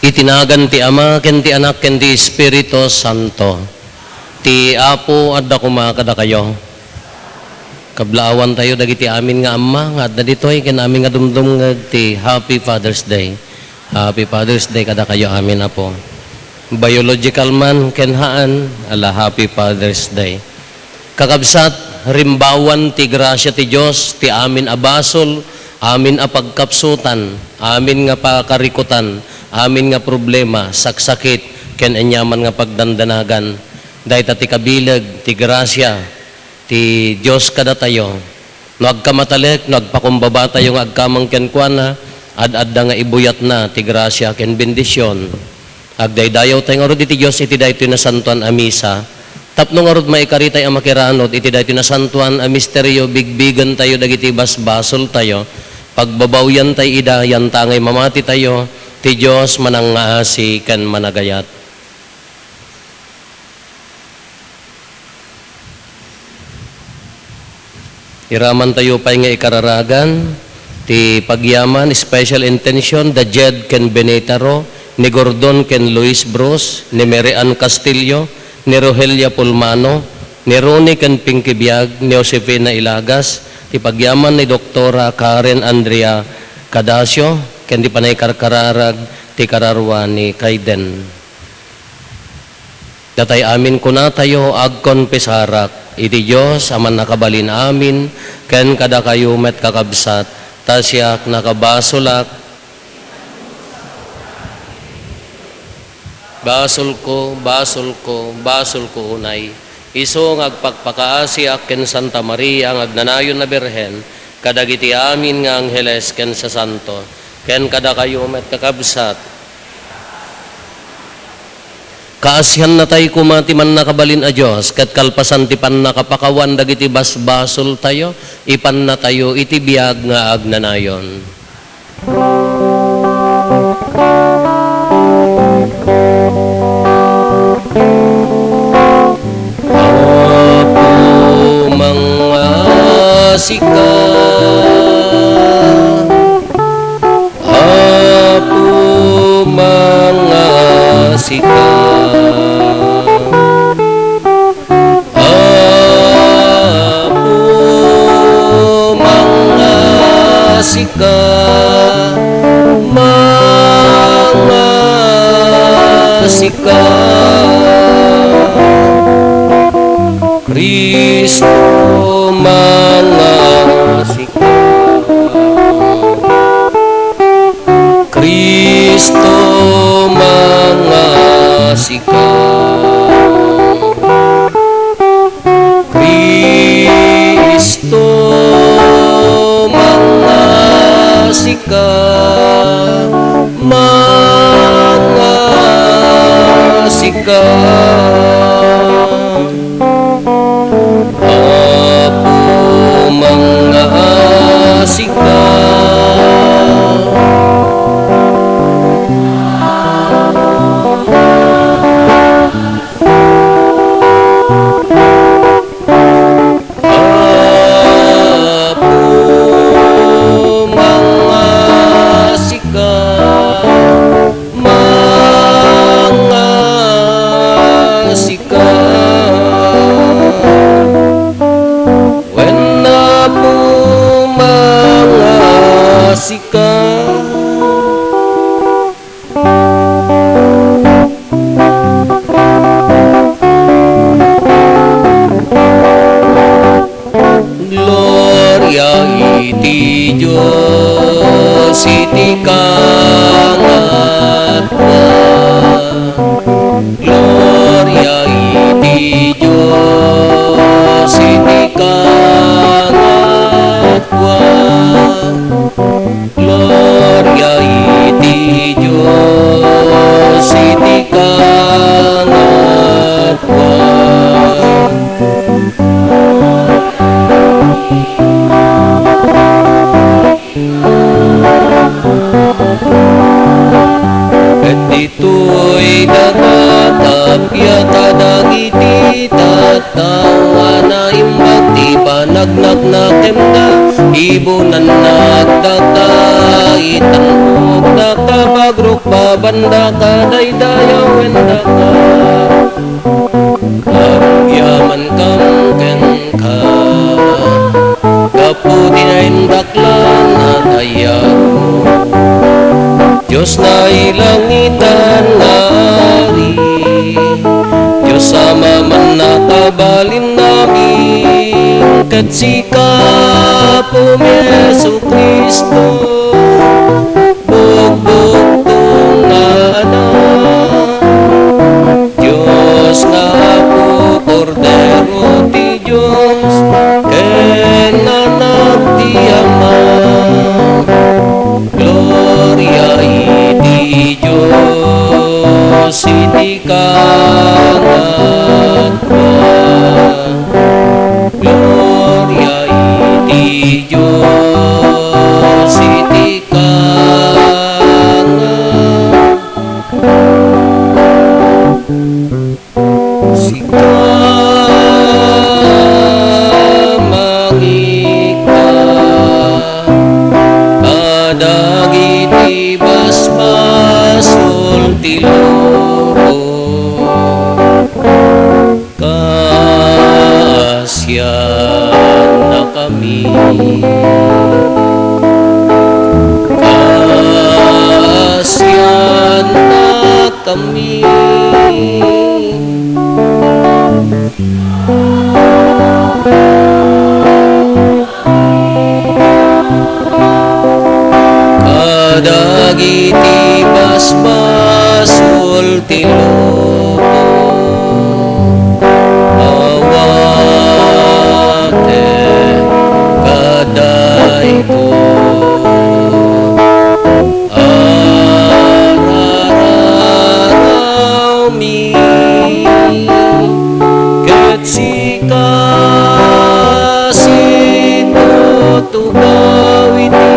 Itinagan ti Ama, ken ti Anak, ken ti Espiritu Santo. Ti Apo adda kumakada kayo. Kablaawan tayo dagiti amin nga Ama, nga adda ditoy ken amin nga dumdum nga ti Happy Father's Day. Happy Father's Day kada kayo amin Apo. Biological man ken haan, ala Happy Father's Day. Kakabsat, rimbawan ti grasya ti Dios, ti amin abasol, amin a pagkapsutan, amin nga pakarikutan, amin nga problema, saksakit, ken anyaman nga pagdandanagan. Dahil ti kabilag, ti grasya, ti Diyos kada tayo. No agkamatalik, no agpakumbaba tayo nga agkamang kenkwana, ad-adda nga ibuyat na, ti grasya, ken bendisyon. Agdaydayaw tayo nga rod iti Diyos, iti dayto na santuan a misa. Tapno nga rod maikaritay ang makiranod, iti dayto na santuan a misteryo, bigbigan tayo, dagiti basbasol tayo. Pagbabawyan tayo idayan, tangay mamati tayo, ti Diyos manang ngaasi kan managayat. Iraman tayo pa nga ikararagan, ti pagyaman, special intention, the Jed ken Benetaro, ni Gordon ken Luis Bros, ni Mary Ann Castillo, ni Rogelia Pulmano, ni Ronnie ken Pinky Biag, ni Josefina Ilagas, ti pagyaman ni Doktora Karen Andrea Cadasio, ken di panay karkararag ti kararwa ni Kaiden. Datay amin kuna tayo agkonpesarak iti Diyos aman nakabalin amin ken kada kayo met kakabsat tasyak nakabasolak basol ko unay iso ngagpakpakaasiak ken Santa Maria ngagnanayon na Birhen kadagiti amin nga angheles ken sa santo ken kada kayo met kakabsat. Kaasyan na tayo kumati man nakabalin a Diyos, kat kalpasan ti pan nakapakawan dagiti basbasol tayo, ipan na tayo iti biyag nga agnanayon. Apo mga sika, mga sika, apo mga sika, mga sika, Kristo mga sika, Kristo mga sika Kristo mga sika mga sika Apo mga sika Gloria iti Diyos iti kangatwa Gloria iti Diyos iti kangatwa Gloria iti Diyos iti kangatwa Ket ditoy datatapya kadagiti tatawa na imbag ti panagnak na kemda ibunan nagdaka itangkog nakabagrok babanda kadaydayaw wenda ka agyaman kam kenka kaputi na indaklan na dayaw Diyos na ilangitan na ari Diyos sama man nakabalin namin kat sikapo Yesu Kristo bugbog tungana Diyos na po Cordero ti Diyos kenanak ti Ama Gloria iti Diyos iti kangatwa Gloria iti Diyos iti sika mangika kadagiti basbasul ti loko kasyan na kami kasyan na kami kadagiti basbasul ti loko awate kaday ko arararaw mi ket sika situtugawiti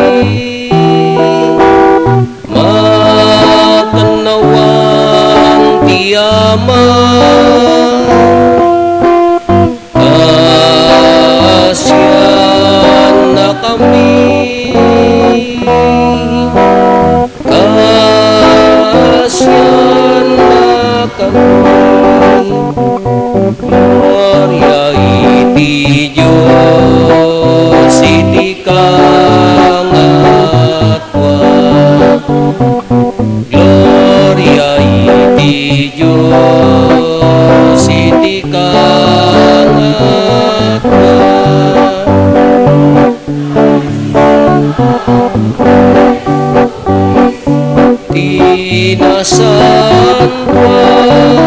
makanawang ti Ama kasyan na kami kasyan na kami Gloria iti Diyos iti kangatwa Gloria iti Diyos iti kangatwa Tinasantwa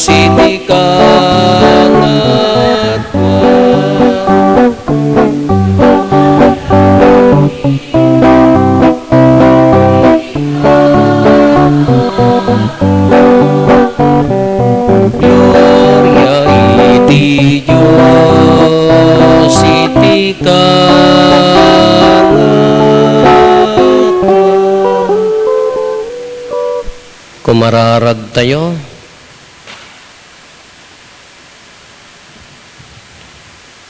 iti kangatwa. Gloria iti Diyos iti kangatwa. Kumararag tayo.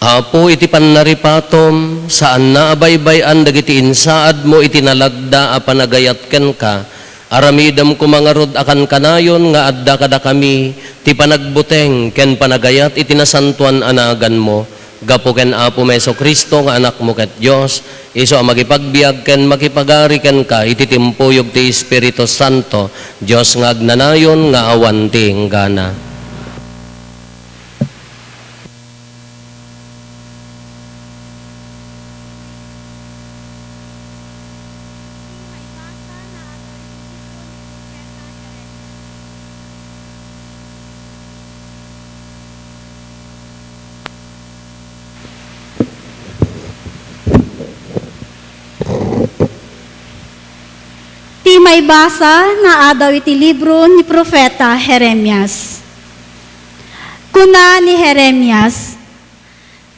Apo iti panaripatom, saan na abaybayan dagiti insaad mo iti nalagda a panagayat ken ka. Aramidam kumangarod akan kanayon nga adda kada kami, ti panagbuteng ken panagayat iti nasantuan anagan mo. Gapo ken Apo Meso Kristo nga anak mo ket Dios, iso a magipagbiag ken makipagari ken ka iti timpuyog ti Espiritu Santo, Dios nga agnanayon nga awan ti enggana. Ti may basa na adaw iti libro ni Propeta Jeremias. Kuna ni Jeremias,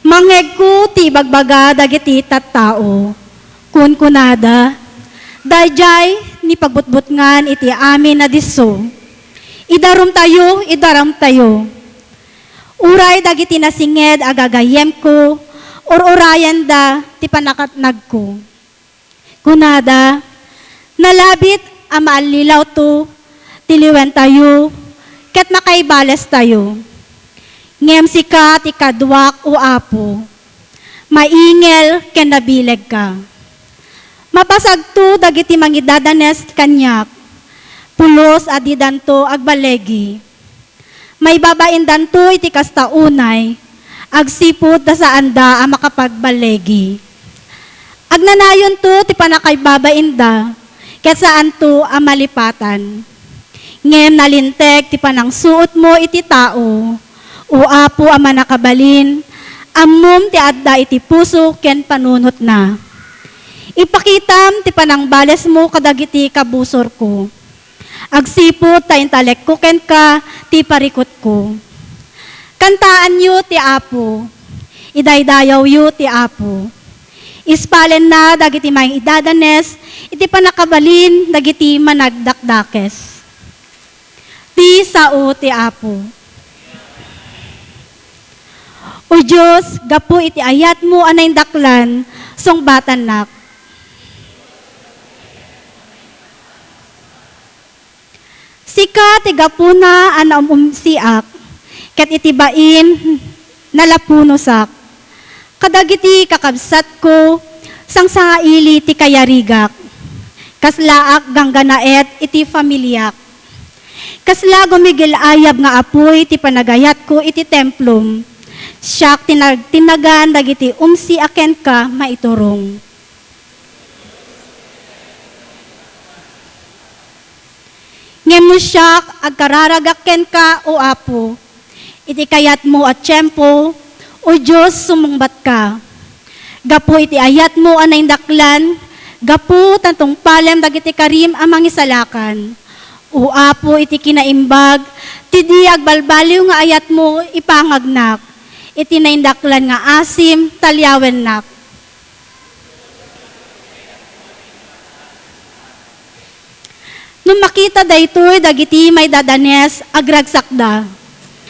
mangeg ko ti bagbaga dagiti tattao, kun kunada, dayjay ni pagbutbutngan iti amin na disso. Idarum tayo. Uray dagiti nasinged agagayem ko, or urayan da ti panakatnag ko. Kunada, nalabit ang maalilaw to, tiliwen tayo, ket makaibales tayo. Ngem sika ti kadwak o Apo, maingel ken nabileg ka. Mapasag to dagiti mangidadanes kanyak, pulos adidanto agbalegi. May babaindanto iti kastaunay, agsipot da saan da ang makapagbalegi. Agnanayon to ti panakaibabainda, ket saan to ang malipatan. Ngem nalintek ti panangsuot mo iti tao, o Apo ang manakabalin, ammom ti adda iti puso ken panunot na. Ipakitam ti panangbales mo kadagiti kabusor ko. Agsipot ta intalek ko ken ka ti parikot ko. Kantaan yu ti Apo, idaydayaw yu ti Apo. Ispalen na dagiti maing idadanes, iti panakabalin dagiti managdakdakes. Ti sao ti Apo. O Diyos, gapu iti ayat mo anay daklan, songbatan nak. Sika ti gapu na anam umsiak, ket iti bain nalapunosak. Kadagiti kakabsat ko, sang sangaili ti kayarigak. Kaslaak gangganaet iti familiak. Kasla gumigil ayab nga apoy ti panagayat ko iti templom. Siyak tinagan dagiti umsi aken ka maiturong. Ngem no siyak agkararagaken ka o Apo. Iti kayat mo at tiyempo, o Diyos, sumungbat ka. Gapu iti ayat mo anay daklan, gapu tantong palem dagiti karim amang isalakan. O Apo iti kinaimbag, ti di agbalbaliw nga ayat mo ipangagnak. Iti naindaklan nga asim, talyawen nak. Nung makita daytoy dagiti may dadanes, agragsakda.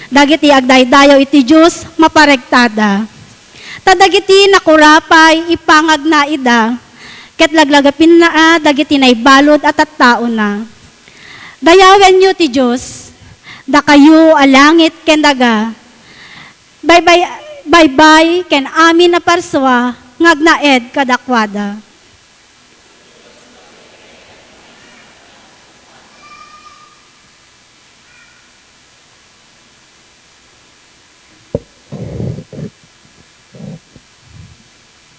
Dagiti agdaydayaw iti Diyos, maparegtada. Tadagiti nakurapay, ipangag na ida, ket laglagapin na dagiti naibalod at tattao na. Dayawen nyo ti Diyos, da kayo alangit ken daga. Bye-bye ken amin na parswa, ngagnaed kadakwada.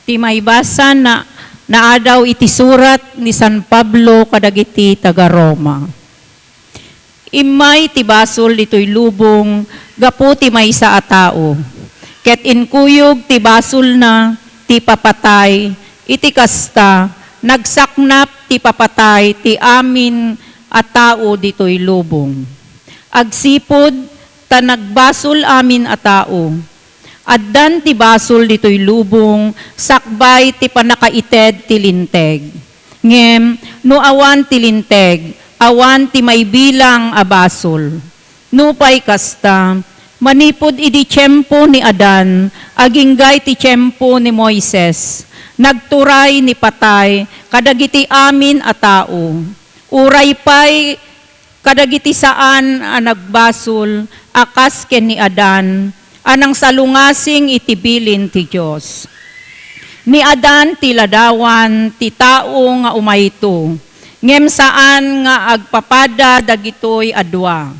Ti maibasa na naadaw iti surat ni San Pablo kadagiti taga Roma. Imay ti basol ditoy lubong, gapu ti maysa a tao. Ket inkuyog ti basol na ti papatay, iti kasta, nagsaknap ti papatay ti amin a tao ditoy lubong. Agsipod, ta nagbasol amin a tao. Addan ti basol ditoy lubong, sakbay ti panakaited ti linteg. Ngem, no awan ti linteg, awan ti may bilang a basol. Nupay kasta, manipod idi tiyempo ni Adan, aginggay ti tiyempo ni Moises. Nagturay ni patay, kadagiti amin a tao. Uray pay, kadagiti saan a nagbasol, akas ken ni Adan, anang salungasing itibilin ti Diyos. Ni Adan ti ladawan, ti tao nga umayto, ngem saan nga agpapada dagitoy adwa.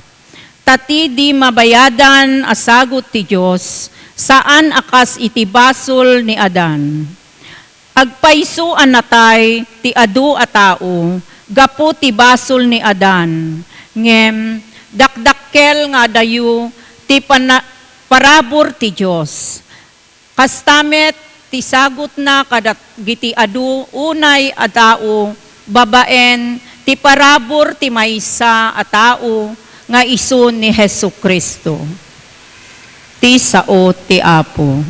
Tati di mabayadan asagot ti Diyos, saan akas itibasol ni Adan. Agpaiso anatay ti adu a tao, gapu ti basol ni Adan. Ngem, dakdakkel nga dayu, ti parabor ti Diyos. Kastamet ti sagot na kadat giti adu unay a tao, babaen ti parabor ti maysa a tao nga isu ni Hesukristo. Ti sao ti Apo.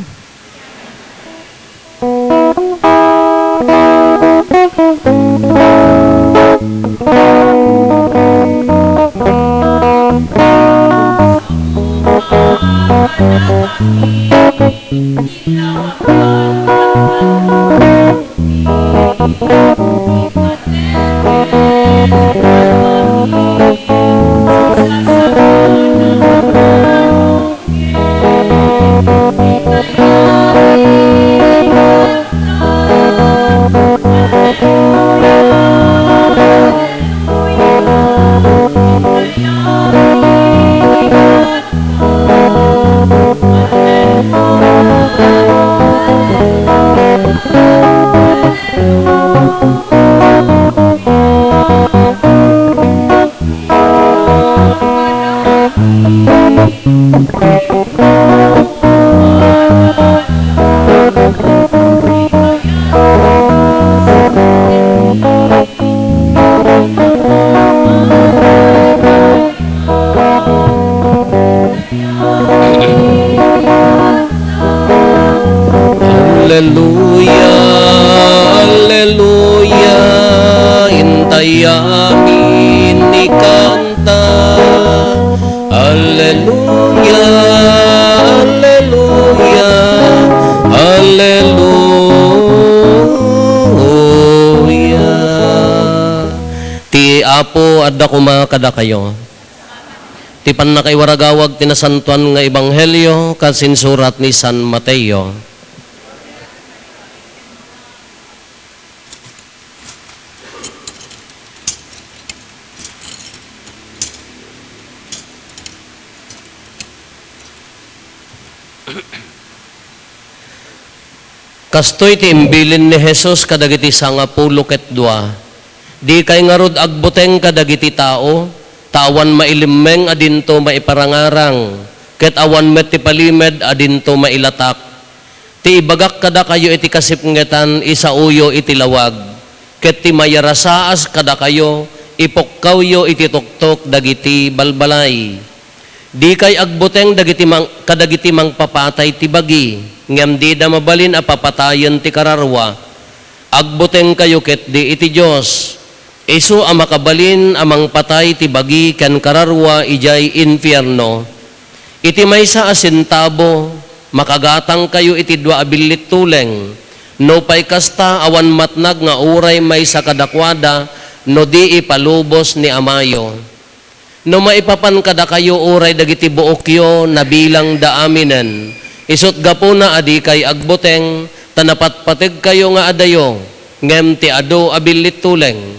Alleluia, alleluia, intay amin ni kanta. Alleluia, alleluia, alleluia. Ti Apo adda kumakada kayo. Ti panakaiwaragawag tinasantuan nga ebanghelyo kasinsurat ni San Mateo. Kastoy ti imbilin ni Jesus kadagiti sangapulo ket dua. Di kay ngarud agbuteng kadagiti tao, tawan mailimeng adinto maiparangarang, ket awan met ti palimed adinto mailatak. Ti ibagak kada kayo iti kasipngetan isauyo iti lawag, ket ti mayarasaas kada kayo ipokkawyo iti tuktok dagiti balbalay. Di kay agbuteng kadagiti mangpapatay ti bagi, ngem di da mabalin a papatayen ti kararwa. Agbuteng kayo ket di iti Dios. Isu a makabalin amang patay ti bagi ken kararwa ijay infierno. Iti maysa a sentabo makagatang kayo iti dua a billit tuleng. No pay kasta awan matnag nga uray maysa kadakwada no di ipalubos ni amayo. No maipapan kada kayo uray dagiti buokyo na bilang daaminen. Isut gapuna adi kay agbuteng tanapatpatig kayo nga adayo ngem ti adu abilit tuleng.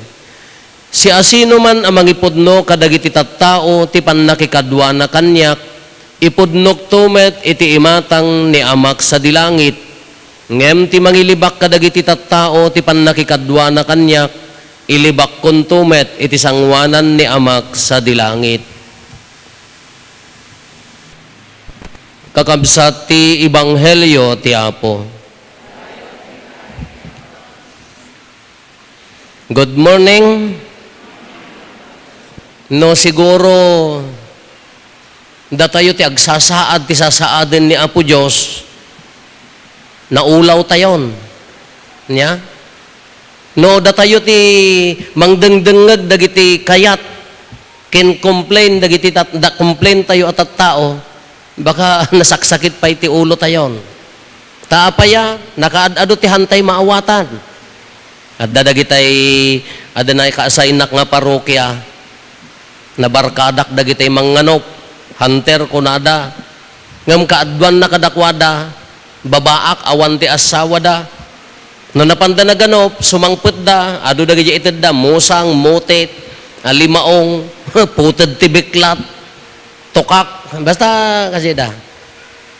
Si asino man amang ipudno kadagiti tattao ti pannakikadwa na kanyak ipudnok tumet iti imatang ni amak sa dilangit. Ngem ti mangilibak kadagiti tattao ti pannakikadwa na kanyak ilibak kuntumet iti sangwanan ni Amak sa dilangit. Kakabsat ti Ibanghelyo ti Apo. Good morning. No siguro datayo ti agsasaad ti sasaaden ni Apo Diyos naulaw tayon. Nya? No datayo ti mangdengdengeg dagiti kayat ken complain dagiti complain tayo at tao baka nasaksakit pa iti ulo tayon. Taapaya nakaadado ti hantay maawatan. At dadagitay adanay kaasainak nga parokya nabarkadak dagitay manganop hunter kunada ngam kaadwan na kadakwada babaak awan ti asawa da no napanda na ganop sumangpet da adu dagiti ited da musang mutit alimaong puted ti biklat tukak basta kasi da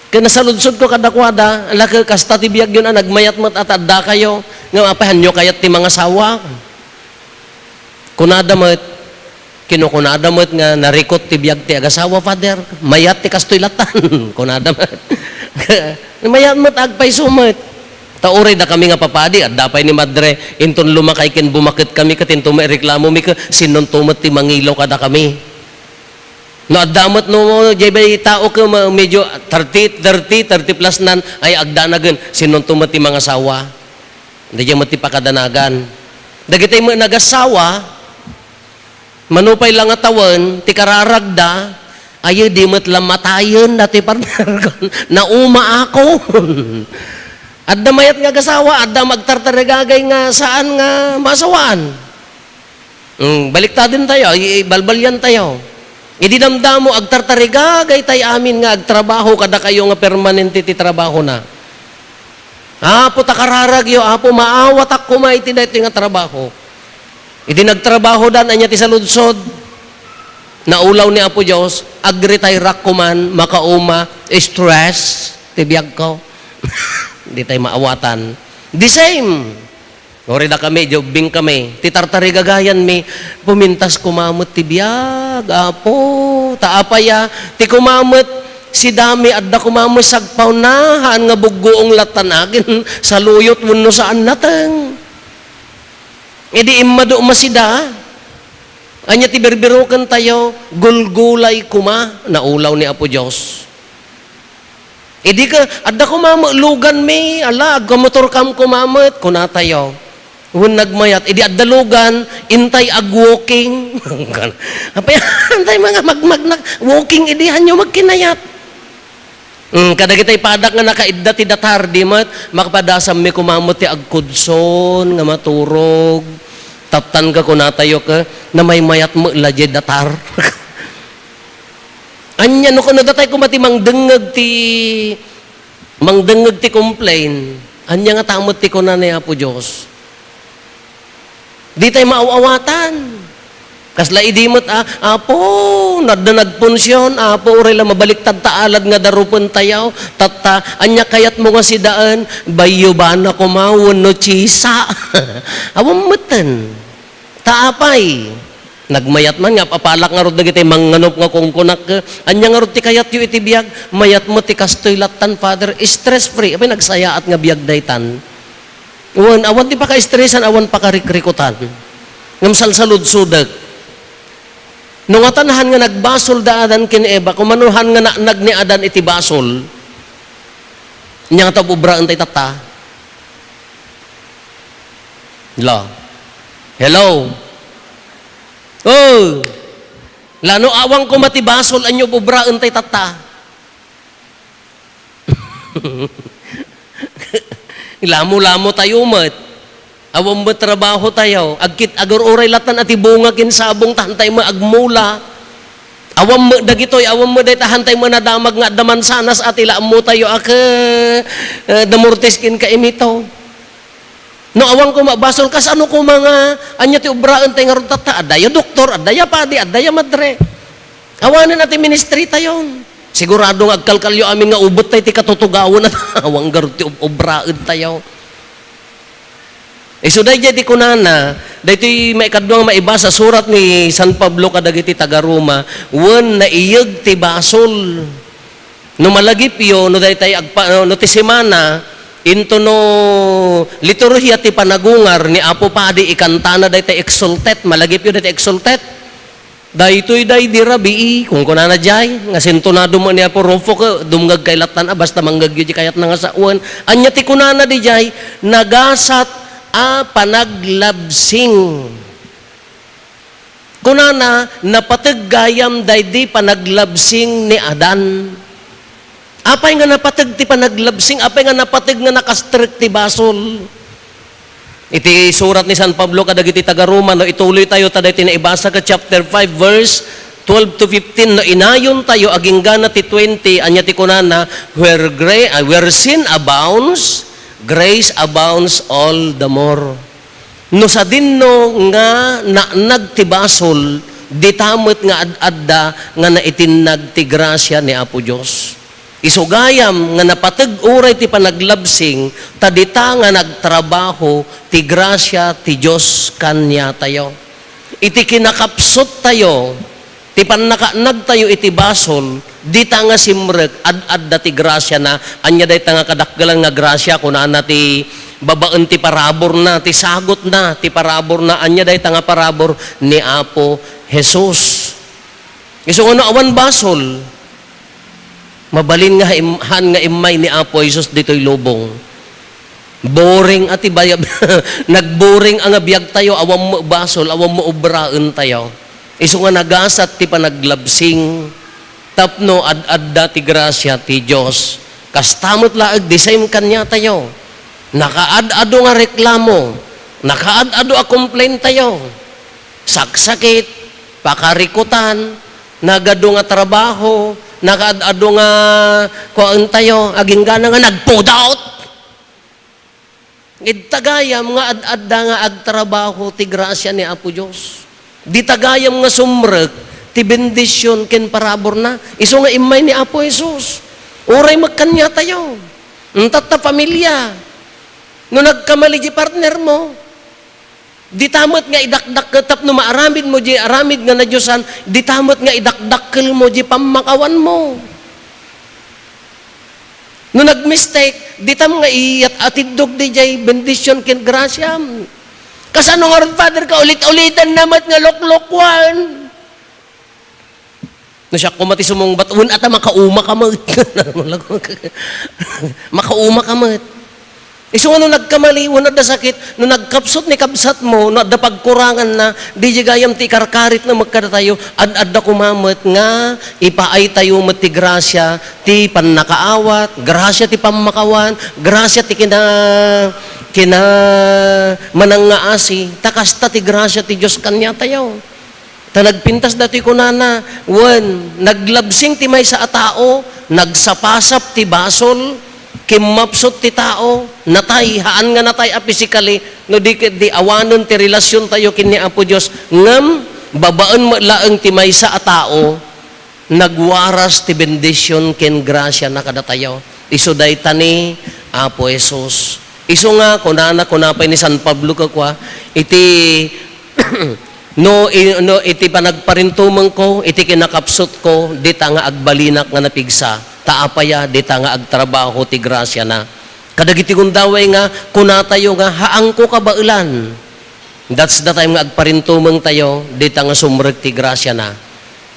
kaya nasaludsod ko kadakwada laki kasta ti biyag yun nagmayat mat at adda kayo nga apahan nyo kayat ti mga sawa kunada mat kinukunada mat nga narikot ti biyag ti agasawa father mayat ti kastoy latan kunada mat mayat mat agpay sumat tauray da kami nga papadi at dapay ni madre inton lumakay ken bumakit kami katinto may reklamo mi ka sinon tumat ti mangilaw kada kami no adamot no jay tao ka medyo 30 plus nan ay agdanagan sinon tumat ti mga sawa dagiti mati pakadanagan dagiti mo nagasawa manupay lang atawan ti kararagda ayo di mat lamatayon dati partner nauma ako adda mayat nga gasawa adda magtartarigagay nga saan nga masawaan baliktadin tayo ibalbalyan tayo idinamdamo agtartarigagay tay amin nga agtrabaho kada kayo nga permanente ti trabaho na apo takararagyo apo maawat ako maitinay iti nga trabaho idi nagtrabaho dan anya ti saludsod naulaw ni Apo Diyos agretay rak kuman makauma stress ti biyag ko di tayo maawatan the same ori da kami jobing kami ti tartarigagayan mi pumintas kumamot ti biyag apo taapaya ti kumamot si dami adda kumamot sagpaw na haan nga buggoong latanagin sa luyot wenno saan nateng idi immado masida anya ti berberoken tayo gulgulay kuma naulaw ni Apo Diyos idi ka adda kumamot lugan mi ala agmotor kam kumamot kuna tayo hun nagmayat idi adda lugan intay ag walking apay antay mga magmag walking idi hanyo magkinayat kada kitay padak nga nakaidda ti datar di mat makapadasam mi kumamot ti agkudson nga maturog taptan ka kunatayo ka na may mayat mo laje datar anya no kuno datay kumati mangdengeg ti complain anya nga tamot ti kunan ni Apo Dios di tay maawawatan kasla idimot apo nadda nagpunsyon apo urela mabaliktad taalad nga darupon tayaw tatta anya kayat mo nga si daan bayo ba na kumawon no chisa awam meten taapay nagmayat man nga papalak nga rod dagiti manganop nga kungkunak anya nga rod ti kayat yu iti biyag mayat mo ti kastoy latan father stress free apay nagsayaat nga biyag daytan awan ti pa ka-stressan awan pa ka-rikrikutan ngam salsalud-sudag nung atanahan nga nagbasol da adan kin Eva kumanuhan nga naanag ni Adan iti basol nya nga tabubraan tay tata hello oh lano awang ko mati basol anyo bubraan tay tata lamo tayo mat awam mo trabaho tayo agkit agor-oray latan ati bunga kinsabong tahantay mo agmula awam mo dagitoy awam mo day tahantay mo nadamag nga daman sanas at ila mo tayo damortes kin ka imito no awang ko mabasol kas ano ko mga anya ti ubraan tay nga tata adaya doktor adaya padi adaya madre awanan ati ministry tayo sigurado nga agkalkalyo amin nga ubot tay ti katutugawon at awang garot ti ubraan tayo Iso dayjay di kunana, daytoy may kadwang maiba sa surat ni San Pablo kadagiti taga Roma, wen naiyeg ti basol. No malagipyo no daytay no ti semana into no liturhiya ti panagungar ni Apo Padi ikantana daytay exultet, malagipyo daytay exultet. Daytoy day di rabii kung kunana jay nga sintonado mo ni Apo Rufo ka dumgag kailatan basta manggagyo di kayat na nga sa uwan. Anya ti kunana di jay nagasat panaglabsing. Kunana, napatag gayam daydi panaglabsing ni Adan. Apay nga napatag ti panaglabsing, apay nga napatag nga nakastrik ti basol. Iti surat ni San Pablo kadagiti taga Roma, no ituloy tayo taday tinaibasa ka chapter 5 verse 12 to 15, no inayon tayo aging gana ti 20, anya ti kunana, where sin abounds, grace abounds all the more. No sa dinno nga nagtibasol, ditamot nga ad-adda nga naitinag ti grasya ni Apo Dios. Isugayam nga napateg uray ti panaglabsing, tadita nga nagtrabaho ti grasya ti Dios kanya tayo. Iti kinakapsot tayo, ti pannakanag tayo iti basol, dita nga simrek ad-adda ti grasya na, anya dayta nga kadakgalan nga grasya kunana ti babaan ti parabor na, ti sagot na, ti parabor na, anya dayta nga parabor ni Apo Jesus. Iso nga awan basol, mabalin nga han nga imay ni Apo Jesus dito'y lubong. Boring ati bayab, nagboring ang abiyag tayo, awam mo basol, awam mo obraan tayo. Iso nga nagasat ti panaglabsing, tapno ad-adda ti grasya ti Diyos. Kastamot laag, di same kanya tayo. Nakaad-ado nga reklamo, nakaad-ado a complain tayo. Saksakit, pakarikutan, nagado nga trabaho, nakaad-ado nga kuan tayo, aging gana nga nag-put out. Itagayam nga ad-adda nga agtrabaho ti grasya ni Apo Dios. Di tagayam nga sumrek ti bendisyon ken parabor na. Iso nga imay ni Apo Jesus. Uray magkanya tayo. Untat ta pamilya. No nagkamali di partner mo, di tamot nga idakdak tap no maaramid mo di aramid nga na Diyosan, di tamot nga idakdakkel mo di pamakawan mo. No nagmistake, di tam nga iyat atidog di jay bendisyon ken grasya. Kasano nga ron, Father, ka ulit-ulitan namat nga loklokwan. No siya kumati sumong batuan at makauma ka mat. Makauma ka mat. Iso nga no nagkamali, wala da sakit, no nagkapsot ni kabsat mo, no da pagkurangan na, di gayam ti karkarit na magkada tayo, ad da kumamat nga, ipaay tayo mat ti grasya, ti pannakaawat, grasya ti pamakawan, grasya ti kina manangaasi, takasta ti grasya ti Diyos kanya tayo. Ta nagpintas dati kunana, naglabsing ti may sa atao, nagsapasap ti basol, kimapsot ti tao, natay, haan nga natay a physically, no di awanon ti relasyon tayo kini Apo Diyos, ngam, babaan mo laeng ti may sa tao, nagwaras ti bendisyon ken grasya na kada tayo. Iso day tani, Apo Jesus. Iso nga, kunapay ni San Pablo kakwa, iti, iti panagparintumang ko, iti kinakapsot ko, dita nga agbalinak nga napigsa, taapaya, dita nga agtrabaho ti grasya na. Kadagiti kundaway nga, kunatayo nga, haang ko kabailan. That's the time nga agparintumang tayo, dita nga sumrek ti grasya na.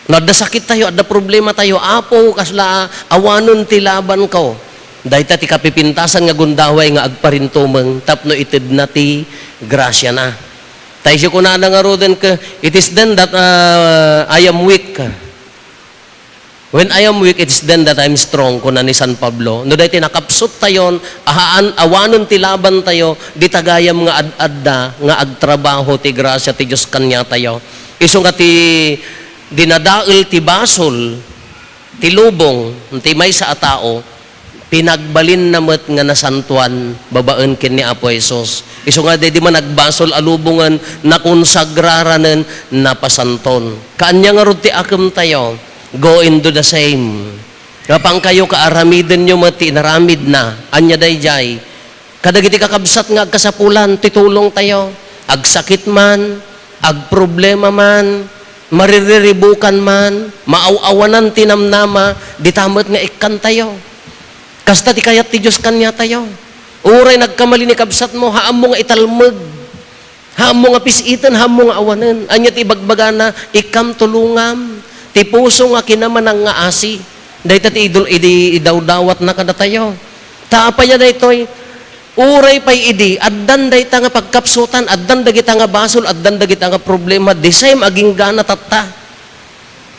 Nadasakit tayo, adda problema tayo, Apo, kasla awanon ti laban ko. Dahita ti kapipintasan nga gundaway nga agparintumang, tapno itid na ti grasya na. Tayo siya kunana nga roden ka, it is then that I am weak. When I am weak, it is then that I'm strong, kuna ni San Pablo. No dahiti nakapsot tayon, awanon ti laban tayo, di tagayam nga ad-adda, nga agtrabaho ti grasya ti Diyos kanya tayo. Iso nga ti dinadail ti basol, ti lubong, ti may sa atao, pinagbalin namat nga nasantuan, babaan kin ni Apo Jesus. Iso nga di man nagbasol alubungan, nakonsagraranen, napasanton. Kaanya nga ron ti akem tayo, go into the same. Kapang kayo kaaramiden nyo mati, naramid na, anya day jay, Kadagiti kakabsat nga agkasapulan, titulong tayo. Agsakit man, ag problema man, maririribukan man, maawawanan tinamnama, di tamot nga ikan tayo. Kasta ti kayat ti Diyos kanya tayo. Uray nagkamali ni kabsat mo, haam mo nga italmag. Haam mo nga pisitan, haam mo nga awanan. Anya ti bagbagana, ikam tulungam. Ti puso nga kinamanang nga asi. Dahil ti idawdawat na kada tayo. Taapa niya na ito'y, uray pa'y idi, addan day ta nga pagkapsutan, addan dagita nga basol, addan dagita nga problema, the same aging gana tatta.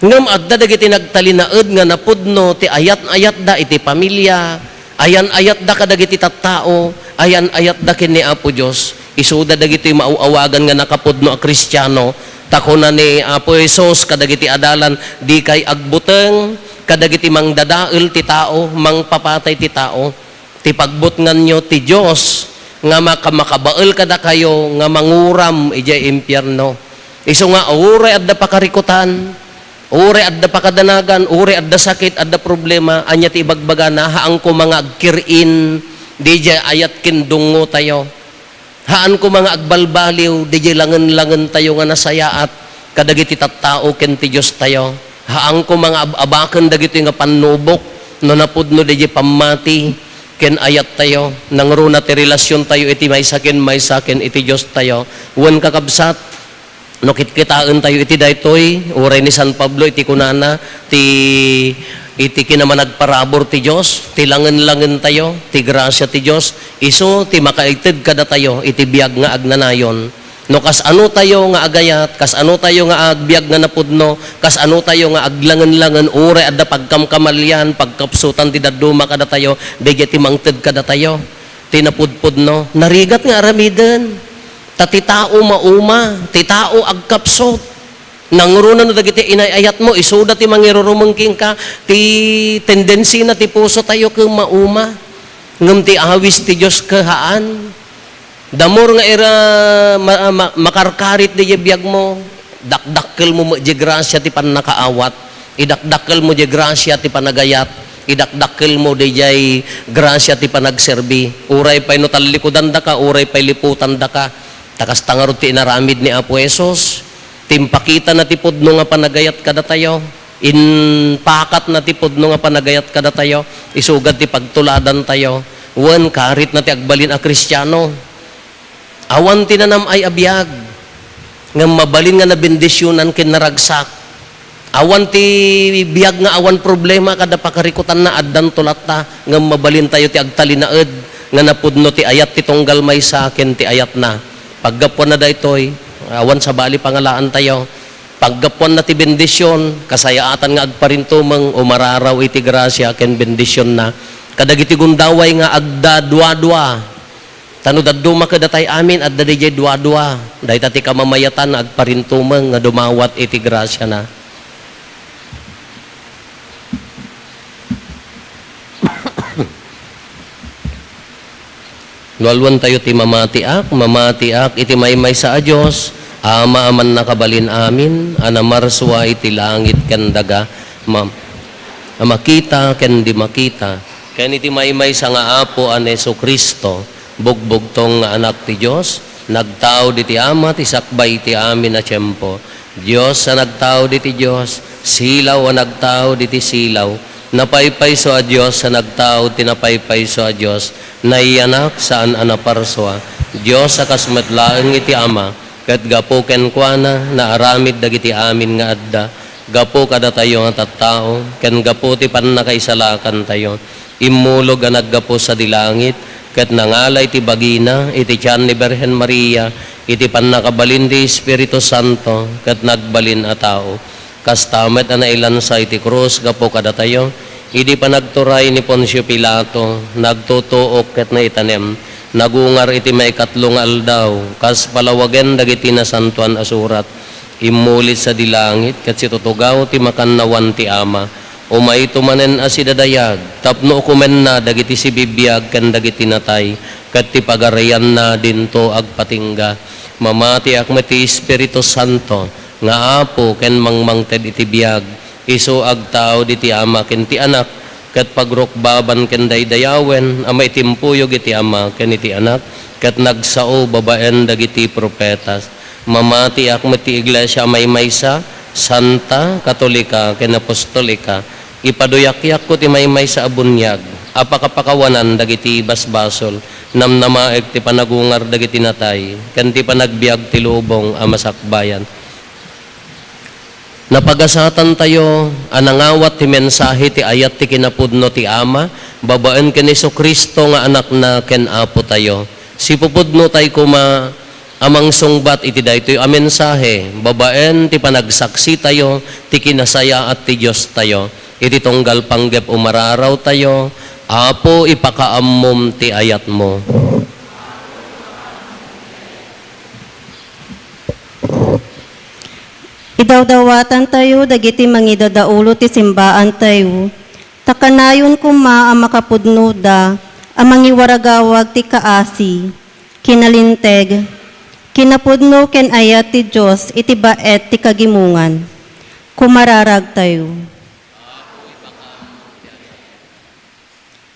Ngam adda dagiti nagtalinaed nga napudno, ti ayat-ayat da iti pamilya, ayan-ayat da kadagiti tattao, ayan-ayat da kini Apo Diyos, isuda dagiti mauawagan nga nakapudno a Kristiyano, takuna ni Apo Jesus, kadagiti adalan, di kay agbuteng, kadagiti mang dadael ti tao, mang papatay ti tao, ti pagbutngan nyo ti Diyos, nga makabael kada kayo, nga manguram, ijay impyerno. Iso nga, uray adda pakarikutan, uray adda pakadanagan, uray adda sakit, adda problema, anya ti ibagbaga na, haang ko mga agkirin, di jay ayat kindungo tayo. Haan ko mga agbalbaliw, di jay langan-langan tayo nga nasayaat, kadagiti tattao ken ti Diyos tayo. Haang ko mga abakan dagito nga panubok, no napudno di jay pamati, ken ayat tayo, nangruna ti relasyon tayo, iti may sakin, iti Diyos tayo. Wan kakabsat, no kitkitaan tayo, iti daytoy, uray ni San Pablo, iti kunana, iti kinamanagparabor ti Diyos, ti langan-langan tayo, ti grasya ti Diyos, iso ti makaitid kada tayo, iti biyag nga agnanayon. No kas ano tayo nga agayat, kas ano tayo nga agbiag nga napudno, kas ano tayo nga aglangan-langan, uray adda pagkamkamalyan, pagkapsutan ti daduma kada tayo, degiti mangted kada tayo, tinapudpudno, narigat nga aramiden, ti tao mauma, ti tao agkapsot, nangurunan na dagiti inayayat mo, isuda ti mangirurumangking ka, ti tendency na ti puso tayo kung mauma, ngam ti awis ti Diyos kahaan, damor nga ira makarkarit di biyag mo, dakdakkel mo di grasya ti panakaawat, idakdakkel mo di grasya ti panagayat, idakdakkel mo di jay grasya ti panagserbi. Uray pa'y no talikudan da ka, uray pa'y liputan da ka. Takas tangarod ti inaramid ni Apo Jesus, timpakita na ti pudno nga panagayat kada tayo, inpakat na ti pudno nga panagayat kada tayo, isugad ti pagtuladan tayo, wan karit na ti agbalin a Kristiyano. Awan tinanam ay abiyag, nga mabalin nga nabendisyonan kin naragsak. Awan ti biyag nga awan problema kada pakarikutan na addan tulata, nga mabalin tayo ti agtalinaed, nga napudno ti ayat ti tunggal may sa akin ti ayat na. Paggapuan na daytoy, awan sa bali pangalaan tayo, paggapuan na ti bendisyon, kasayaatan nga agparintumang umararaw iti grasya ken bendisyon na. Kadagiti gundaway nga agda dua-dua, tano daduma kada tay amin at dadijay dua-dua. Dahi tati kamamayatan agparintumang nga dumawat iti grasya na. Lualwan tayo ti mamatiak iti maymay sa Diyos, ama aman nakabalin amin, anamarswa iti langit ken daga, makita ken di makita, ken iti maymay sa nga Apo an Jesu-Kristo, bugbog tong anak ti Diyos, nagtao di ti ama, ti sakbay ti amin na tiyempo. Diyos sa nagtao di ti Diyos, silaw ang nagtao di ti silaw, napaypay so a Diyos sa nagtao, tinapaypay so a Diyos, naiyanak saan anaparswa, Diyos sa kasmetlaeng iti ama, kat gapo kenkwana, na aramid dagiti amin nga adda, gapo kada tayo nga tattao, ken gapo ti pannakaisalakan tayo, imulog ang naggapo sa dilangit, ket nangalay ti bagina, iti tiyan ni Birhen Maria, iti pannakabalin ti Espiritu Santo, ket nagbalin a tao. Kastamet na nailansa iti krus, gapo kada tayo, iti panagturay ni Poncio Pilato, nagtutuok ket naitanem, nagungar iti maikatlong aldaw, kas palawagen dagiti na santuan asurat, imulit sa dilangit, ket situtugaw ti makannawan ti ama, umay tumanen asidadayag, tapno kumen na dagiti si bibiyag ken dagiti natay, ket ti pagarayan na dinto agpatingga, mamati akmet ti Espiritu Santo, nga Apo ken mangmangted iti biyag, iso agtao di ti ama ken ti anak, ket pagrukbaban ken daydayawen, ama itimpuyog iti ama ken iti anak, ket nagsao babaen dagiti propetas. Mamati akmo ti iglesia may maysa, santa, katolika, ken apostolika, ipaduyakyak ko ti may maysa a bunyag, apakapakawanan dagiti basbasol, namnamaek ti panagungar dagiti natay, ken ti panagbiag ti lubong a masakbayan. Napagasatan tayo, anangawat ti mensahe ti ayat ti kinapudno ti ama, babaen ken Jesu-Kristo nga anak na ken apo tayo. Si pupudno tayo kuma amang sungbat iti daytoy a mensahe, babaen ti panagsaksi tayo, ti kinasaya at ti Dios tayo. Iti tunggal panggep umararaw tayo, apo ipakaammom ti ayat mo. Idawdawatan tayo, dagiti mangidadaulo ti simbaan tayo. Takanayon kuma ang makapudnoda, ang mangiwaragawag ti kaasi, kinalinteg, kinapudno ken ayat ti Diyos, iti baet ti kagimungan. Kumararag tayo.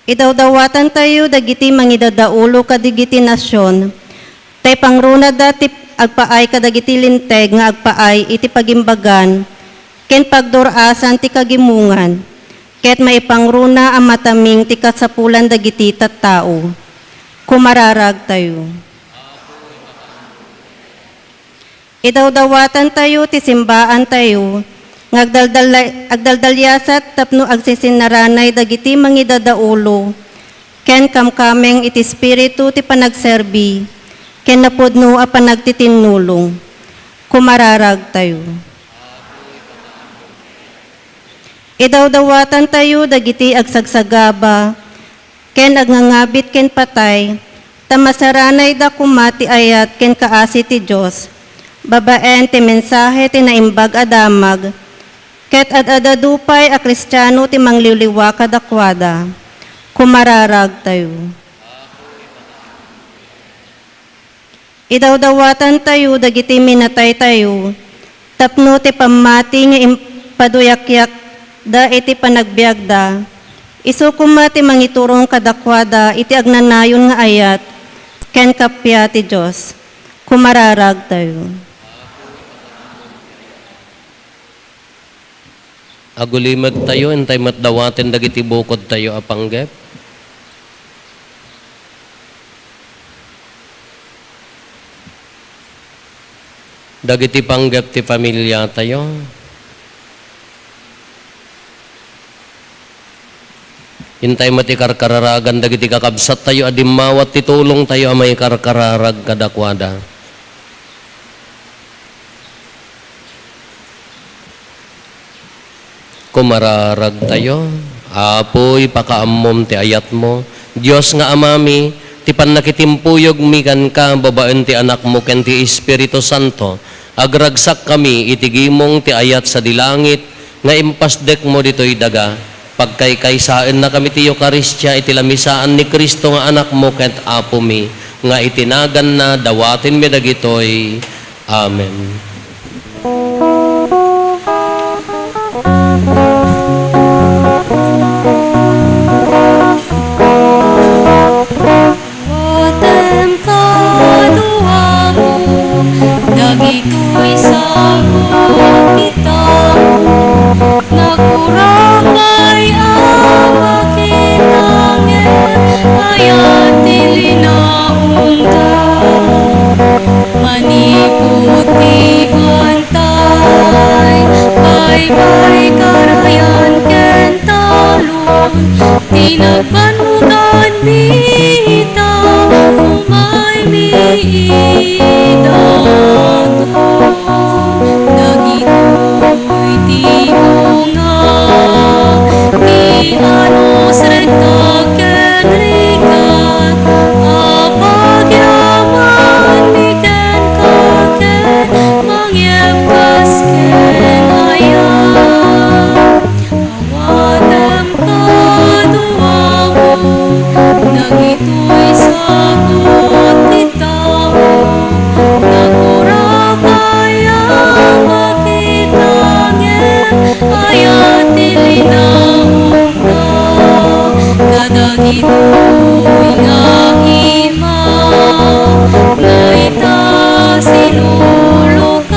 Idawdawatan tayo, dagiti mangidadaulo kadigiti nasyon, tay pangruna dati agpaay kadagiti linteg nga agpaay iti pagimbagan, ken pagdurasan ti kagimungan, ket maipangruna ang mataming ti kasapulan dagiti tattao. Kumararag tayo. Idawdawatan tayo ti simbaan tayo, nga agdaldalyasat tapno agsisinaranay dagiti mangidadaulo, ken kamkameng iti espiritu ti panagserbi, ken napudno a panagtitinulong. Kumararag tayo. Idawdawatan tayo dagiti agsagsagaba, ken agnangabit ken patay, tamasaranay da kumati ayat ken kaasi ti Dios, babaen ti mensahe ti naimbag adamag, ket adadupay a Kristiyano ti mangliliwa kadakwada. Kumararag tayo. Idawdawatan tayo, dagiti minatay tayo, tapno ti pamati nga paduyakyak da iti panagbiag da, isu kuma ti mangiturong kadakwada iti agnanayon nga ayat, ken kapya ti Diyos. Kumararag tayo. Agulimag tayo, intay matdawaten dagiti bukod tayo apanggep. Dagiti panggep ti pamilya tayo. Hintay mati karkararagan dagiti kakabsat tayo, adimawat ti tulong tayo amay karkararag kadakwada. Kumararag tayo, apoy pakaammom ti ayat mo. Diyos nga amami, ti pannakitimpuyog mikan ka, babaen ti anak mo ken ti Espiritu Santo, agragsak kami itigimong ti ayat sa dilangit, nga impasdek mo dito'y daga, pagkaykaysaan na kami ti Eukaristya, iti lamisaan ni Kristo nga anak mo ket apo mi, nga itinagan na dawatin mi dagitoy. Amen. Dagito'y sagot kita, nakurangay ang makinangin, aya't tilinaong ka. Maniputi bantay, bye-bye karayan ken talon, tinagbanutan mita, umay miidagon. Dagito'y di bunga, di anos rekta ken rikat, apagyaman mi ken kaken, mangyepkas ken ayat. Awatem kaduawo, dagito'y sagot ti tao, nakurangay ang makinangin, aya't tilinaong ka. dagitoy nga ima ngaita sinulukan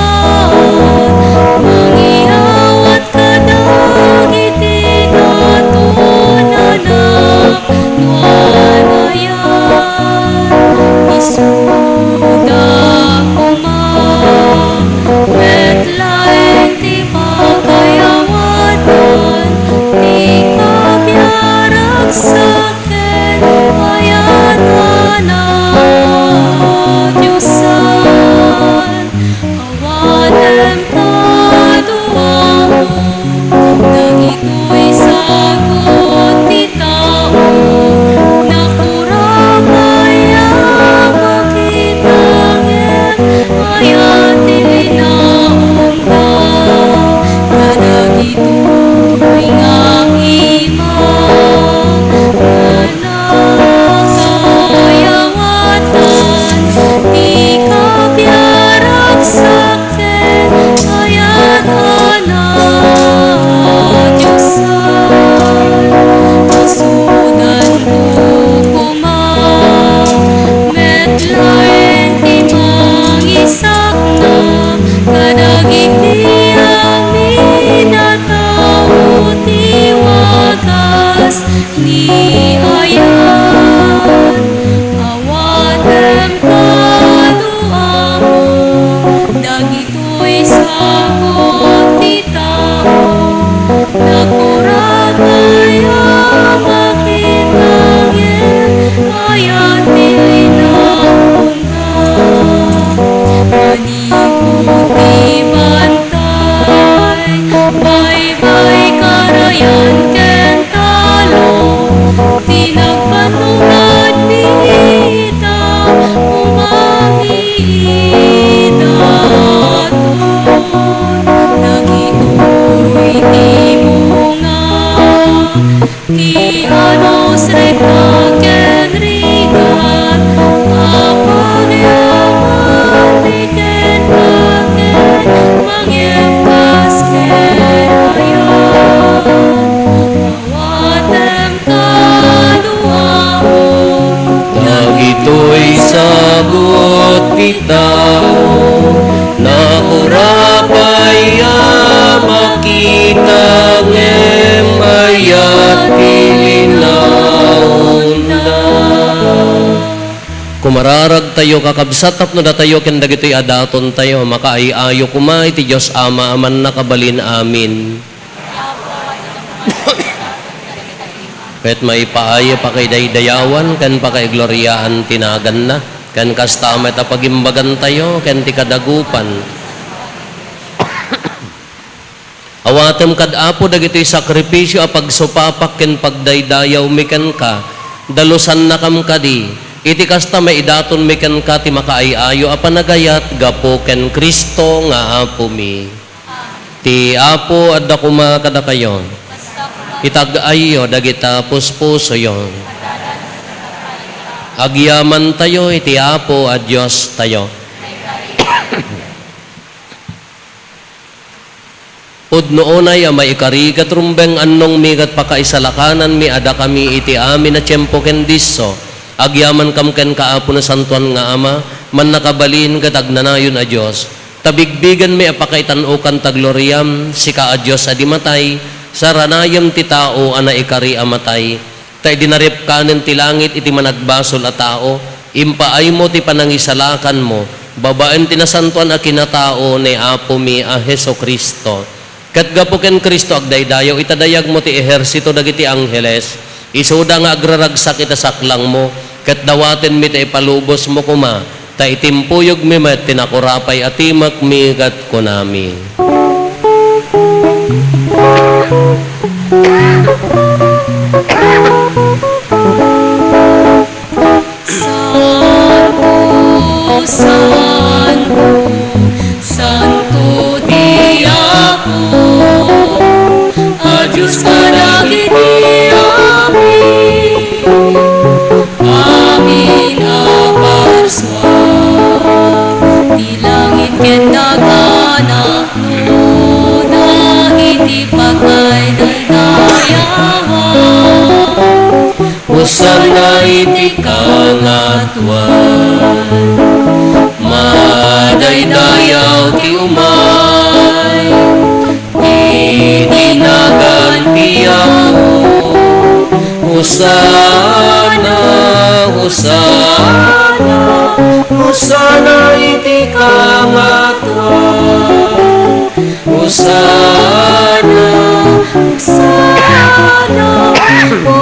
mangiawat kadagiti natunanak nuanayan isuda kuma metlaeng ti pagkayawatan ti kabyarag saken ayatan na Diyosan awanem kaduamo dagitoy sagot ti tao nakuramaya makitangem ayat ti linaon na kadagitoy nga ima nanakayawatan ti kabyarag saken ayatan na Diyosan isudan ko kuma metlaeng ti mangisak na kadagiti amin na tao ti wagas ni ayan awatem kaduamo dagitoy sagot ti tao nakuramaya makitangem ayat ti linaon na manibuti bantay baybay karayan ken talo tinagpatungad bita umangidaton nagitoy ti bunga ti anos rekta ken rigat apagyaman ti ken paken mangyempas ken ayan awatem kaduamo Dagitoy sagot ti tao nakurapay makita ngem ayat ti linaon na. Kumararag tayo kakabsatap no datayo ken dagitoy adaton tayo makaayayo kuma iti Dios Ama aman nakabalin amin. Ket maipaaya pa kay daydayawan ken pa kay gloryaan tinagan na ken kasta met apagimbagan tayo ken ti kadagupan. Awatem kadapo dagitoy sakripisyo a pagsupapak ken pagdaydayaw miken ka dalusan na kam kadi iti kasta maidaton miken ka ti makaayayo a panagayat gapo ken Kristo nga apo mi. Ti apo adda kuma kada kayo. Itag-ayo dagita puspuso yon. Agyaman tayo iti apo a Dios tayo. Udnoonay a maikarigat rumbeng annong migat pakaisalakanan mi ada kami iti amin na tiyempo ken disso. Agyaman kam ken kaapo na santuan nga ama man nakabalin kat agnanayon a Dios. Tabigbigan mi apakaitanukan tagloryam sika a Dios a dimatay saranayam ti tao ana ikari amatay tay dinarip kanen ti langit iti managbasol a tao impaay mo ti panangisalakan mo babaen ti nasantuan a kinatao ni apo mi a Hesukristo ket gapo ken Kristo agdaydayaw itadayag mo ti ehersito dagiti angheles isuda nga agraragsak ita saklang mo ket dawaten mi ti ipalubos mo kuma tay timpuyog mi met tinakurapay atimak mi kat kunami. Santo, Santo, Santo Diapo, a Diyos ka dagiti amin, amin aparswa, di langit ken daganak no, na iti pagkay daydayawan. Usana iti kangatwan, madaydayaw ti umay, itinagantiyan mo. Usana, Usana, Usana iti kangatwan, Usana, Sana,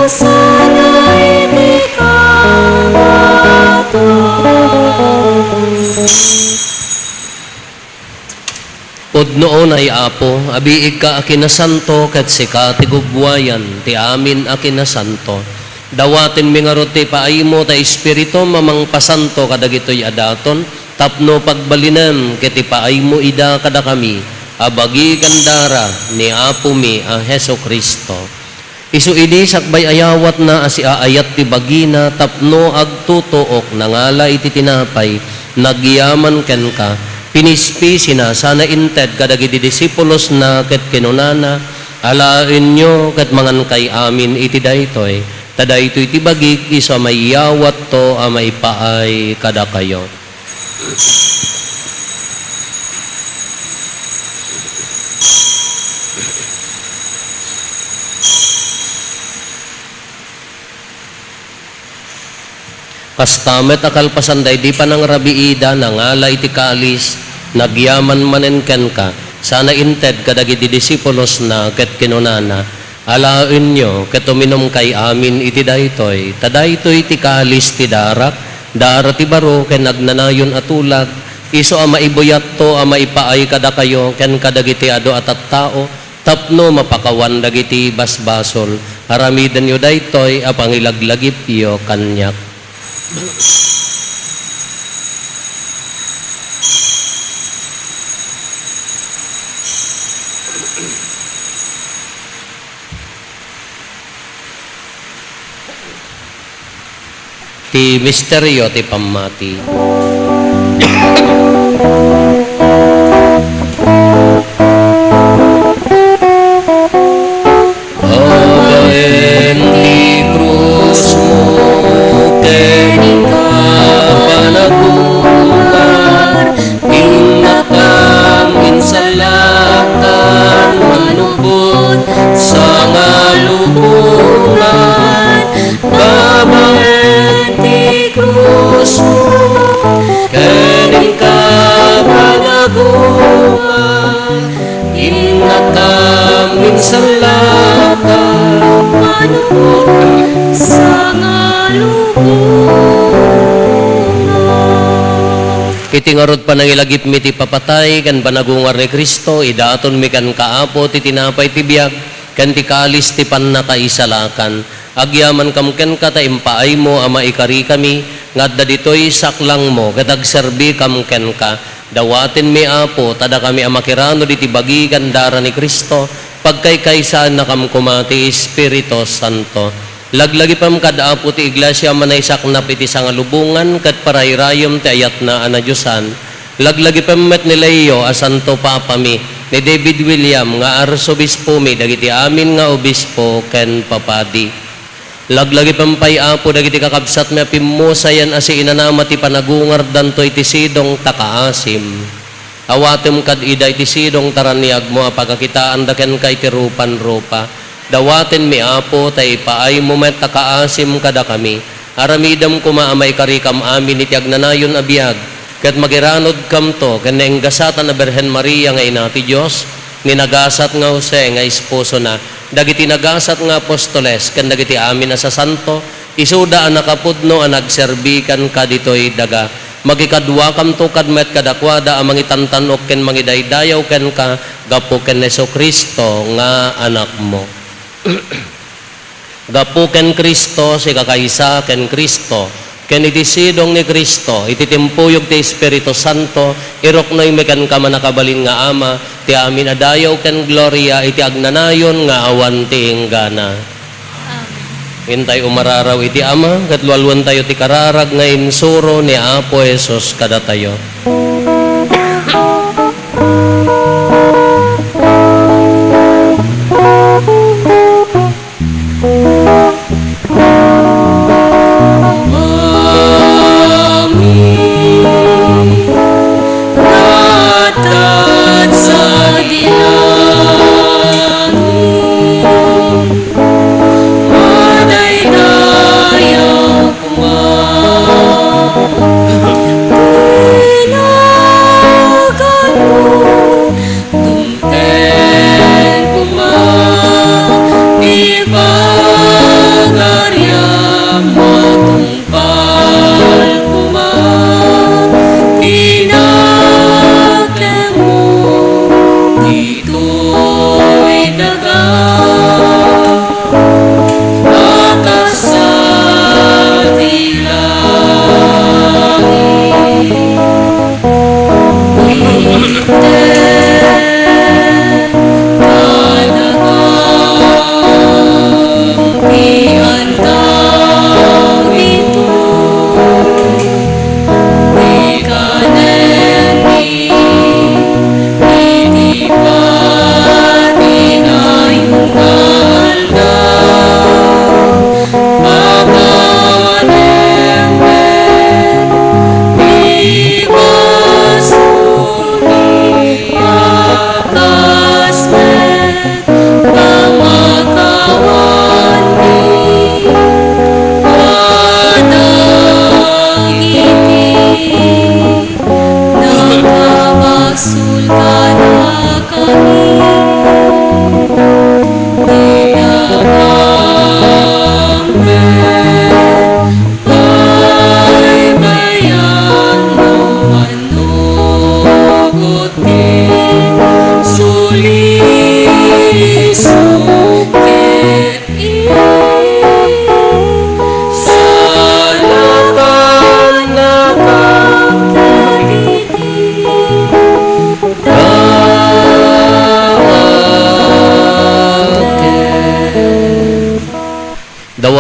sana iti Pudnoon ay Apo, abiig ka akinasanto, kat sika ti gubwayan, ti amin akinasanto. Dawatin mi nga ti paaymo ta Espiritu mamang pasanto kadagitoy adaton, tapno pagbalinan, ket ti paaymo ida kada kami, abagi gandara ni Apo mi ang Heso Kristo. Isu idi sakbay ayawat na asi aayat ti bagina, tapno agtutuok nangala iti tinapay, nagyaman ken ka, pinispi sina sana inted kadagiti disipulos na ket kinunana, alain nyo ket mangan kay amin iti daytoy, tadaytoy ti bagik iso mayawat to a maipaay kada kayo. Kastamet akal pasanday di pa nang rabiida nangala iti kalis, nagyaman manen ken ka, sana inted kadagiti disipulos na ket kinunana, alaen nyo ket uminom kay amin iti daytoy, tadaytoy ti kalis ti darak, dara ti baro ken nagnanayon atulag, iso a maibuyat to a maipaay kada kayo ken kadagiti ado at tao, tapno mapakawan dagiti basbasol, haramidan yo daytoy a pangilaglagip yo kanyak. Ti misteryo ti pamati. Abaen ti krus mo ken kapanagutan, ingatang insalatan manubot sa ngalubungan, babaen ti krus mo ken kapanagutan, ingatang insalatan manubot sa iti ngarod panangilagip mi ti papatay kan panagungar ni Kristo, idaton mi kan kaapo ti tinapay ti biag, kan ti kalis ti pannakaisalakan, agyaman kam ken kata impaay mo ama ikari kami, ngadda ditoy saklang mo, katagserbi kam ken ka, dawatin mi Apo, tada kami amakirano diti bagi kan dara ni Kristo, pagkaykaysan na kam kumati Espiritu Santo. Laglagi pam kada Apo ti iglesia manay saknap iti sangalubungan kat parayrayom ti ayat na anadyosan. Laglagi pam met ni Leo a Santo Papa mi, ni David William nga arsobispo mi, dagiti amin nga obispo ken papadi. Laglagi pam pay Apo dagiti kakabsat mi apimusayan asi inanama ti panagungar danto iti sidong takaasim. Awatem kad ida iti sidong taraniag mo apagakitaan daken kay ti rupan-rupa. Dawaten mi Apo, tay paay mo met takaasim kada kami. Aramidam kumaamay karikam amin iti agnanayon abiyag. Kat magiranod kam to, ken naenggasatan na Berhen Maria nga ina ti Diyos, ninagasat nga Jose nga esposo na, dagiti nagasat nga apostoles, ken dagiti amin na sa santo, isuda ang nakapudno ang nagserbikan kaditoy daga. Magikadwa kam to kadmet kadakwada ang mangitantanok ken mangidaydayaw ken ka, gapo ken Heso Kristo nga anak mo. Gapu ken Kristo, si kakaysa ken Kristo, ken iti sidong ni Kristo, iti timpuyog ti Espiritu Santo, iroknoy mekan ka manakabalin nga Ama, ti amin adayaw ken gloria, iti agnanayon nga awan ti inggana. Hintay umararaw iti Ama, katlualwan tayo ti kararag nga insuro ni Apo Jesus kada tayo.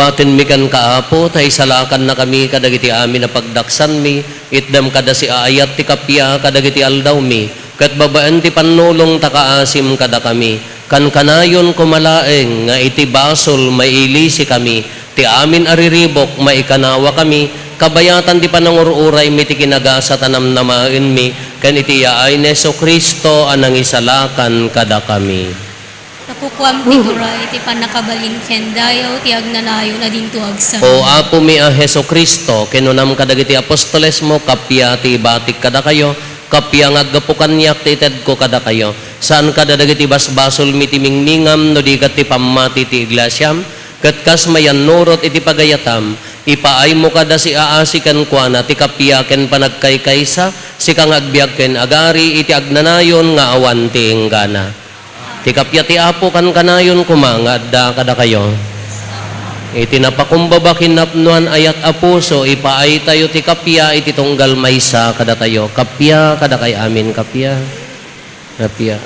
Buhatin mi kan kaapo, tay salakan na kami kadagiti amin na pagdaksan mi, itdam kada si aayat ti kapya kadagiti aldaw mi, kat babaan ti panulong takaasim kada kami, kan kanayon kumalaeng nga iti basol mailisi kami, ti amin ariribok maikanawa kami, kabayatan ti panangururay mi ti kinagasa tanam namain mi, kan iti yaay Neso Kristo anang isalakan kada kami. Nakukuam ti guray, ti panakabalin ken dayaw, ti agnanayo na dinto agsan. O apo mi a Heso Kristo, kinunam kadagiti apostoles mo, kapya ti batik kada kayo, kapya nga gapukanyak ti ited ko kada kayo. Saan kada dagiti basbasol mi ti mingningam, no di kat ti pamati ti iglasyam, kat kas mayan nurot iti pagayatam, ipaay mo kada si aasikan kuana, ti kapya ken panagkaykaysa, si kang agbiag ken agari, iti agnanayon nga awan ti inggana. Ti kapya ti apo kan kanayon kumangad da kada kayo. Iti napakumbaba kinapnuan ayat apuso, ipaay tayo ti kapya, iti tunggal maysa kada tayo. Kapya kada kay amin kapya. Kapya.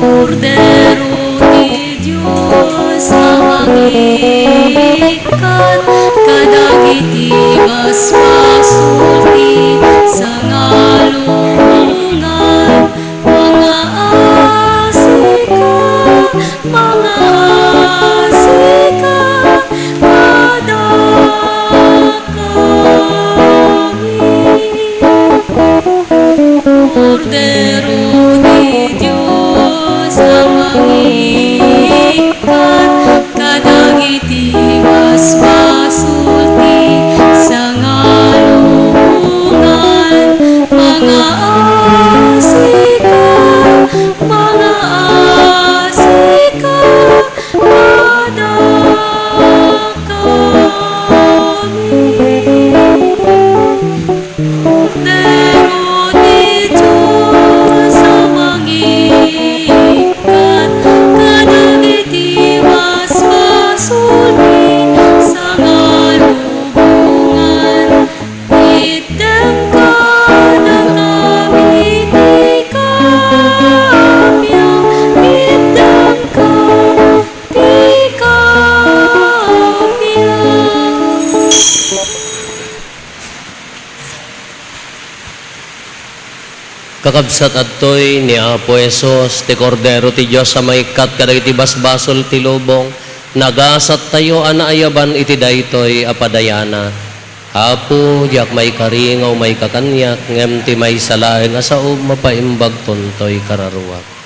Cordero ni Diyos, amangikan, kadagiti basbasulti sa ngalungan, mga asika, kada kami. Cordero ni Diyos, amangikan, kadagiti basbasulti sa ngalungan, mga asika, kada kami. Cordero ni Diyos, amangikan, kadagiti basbasulti sa ngalungan, itdem ka na kami ti kapya, itdem ka ti kapya. Kakabsat adtoy ni Apo Esos, ti Cordero ti Diyos sa maikat kadagiti basbasol ti lubong, nagasat tayo anaayaban iti daytoy apadayana. Apo, diak may karingaw may kakanyak, ngem ti may salaeng asaog mapaimbag tontoy kararuak.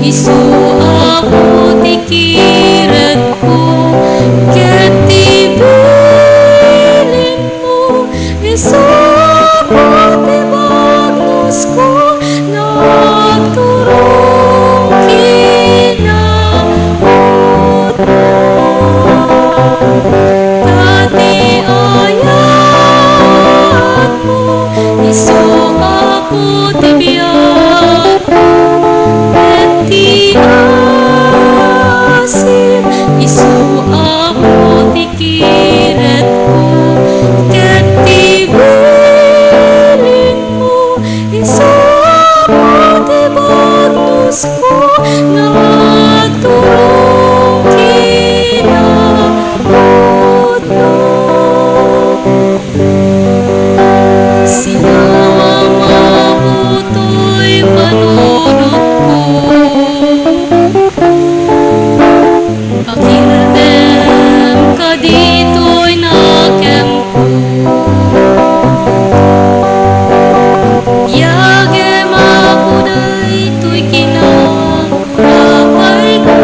isu ako tikiran ko, ket tibilin mo, isu ako tibagnos ko, nagturong kinamot mo. Dati ayat mo, isu ako tibiyag ko, ket ti asim, isu ako tikiret ko, ket tibilin mo, isu ako tibagnos ko, nagturong kinamot mo. Sinawang mabuto'y panunod ko, pakiramdam ka dito'y nakem ko, yagem ako dito'y kinakurapay ko.